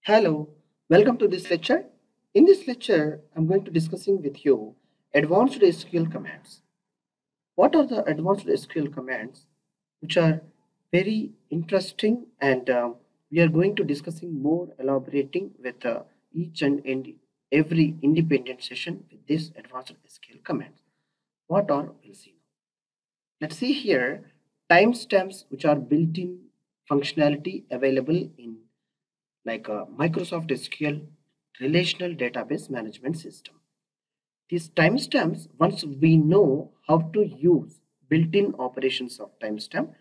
Hello, welcome to this lecture. In this lecture, I'm going to discussing with you advanced SQL commands. What are the advanced SQL commands which are very interesting and we are going to discussing more elaborating with each and every independent session with this advanced SQL commands. What are we'll see now. Let's see here timestamps which are built-in functionality available in like a Microsoft SQL relational database management system. These timestamps, once we know how to use built-in operations of timestamp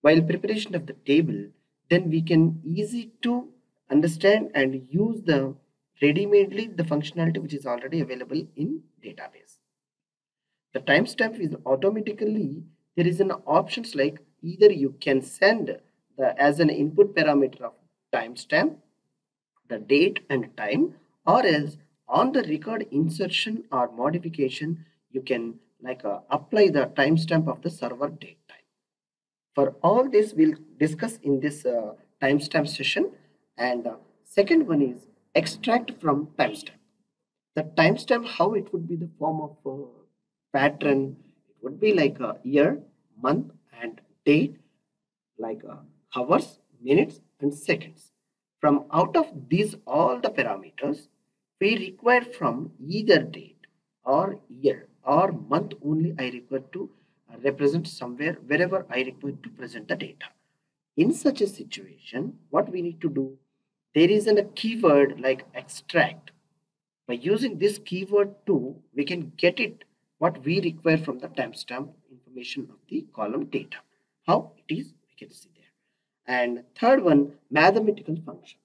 while preparation of the table, then we can easy to understand and use the ready-madely the functionality which is already available in database. The timestamp is automatically there is an options like either you can send the as an input parameter of timestamp the date and time, or else on the record insertion or modification you can apply the timestamp of the server date time. For all this we'll discuss in this timestamp session. And second one is extract from timestamp. The timestamp, how it would be the form of pattern, it would be like a year, month and date, like hours, minutes and seconds. From out of these all the parameters, we require from either date or year or month only I require to represent somewhere wherever I require to present the data. In such a situation, what we need to do, there is a keyword like extract. By using this keyword too, we can get it what we require from the timestamp information of the column data. How it is, we can see there. And third one, mathematical functions.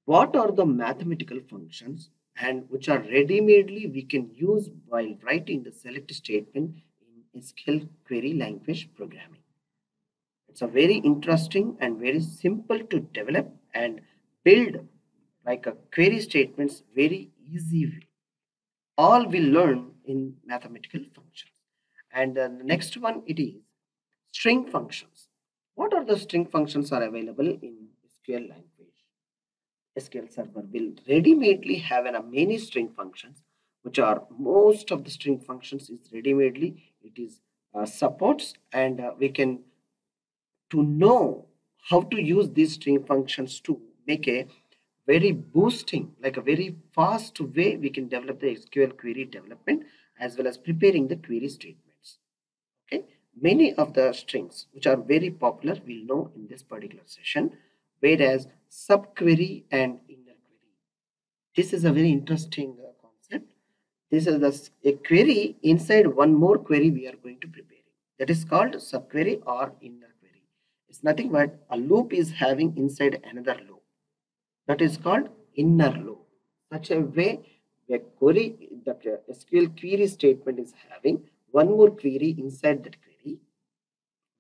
What are the mathematical functions and which are ready-madely we can use while writing the select statement in SQL query language programming. It's a very interesting and very simple to develop and build like a query statements very easy way. All we learn in mathematical functions. And the next one it is string functions. What are the string functions are available in SQL language? SQL Server will ready-madely have many string functions, which are most of the string functions is ready-madely it is supports, and we can to know how to use these string functions to make a very boosting like a very fast way we can develop the SQL query development as well as preparing the query statements. Okay, many of the strings which are very popular we'll know in this particular session, whereas subquery and inner query, this is a very interesting concept. This is a query inside one more query we are going to prepare, that is called subquery or inner query. It's nothing but a loop is having inside another loop, that is called inner loop. Such a way the query, the SQL query statement is having one more query inside that query.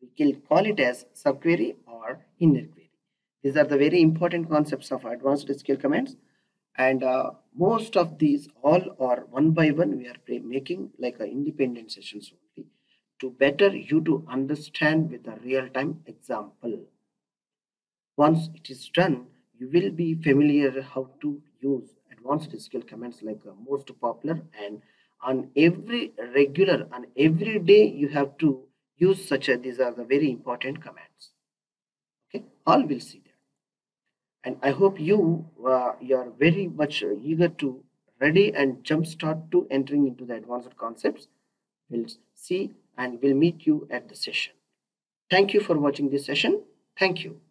We can call it as subquery or inner query. These are the very important concepts of advanced SQL commands, and most of these all are one by one we are making like a independent sessions only to better you to understand with a real-time example. Once it is done, you will be familiar how to use advanced SQL commands like most popular, and on every regular and every day you have to use such a these are the very important commands. Okay, all will see there. And I hope you are very much eager to ready and jump start to entering into the advanced concepts. We'll see and we'll meet you at the session. Thank you for watching this session. Thank you.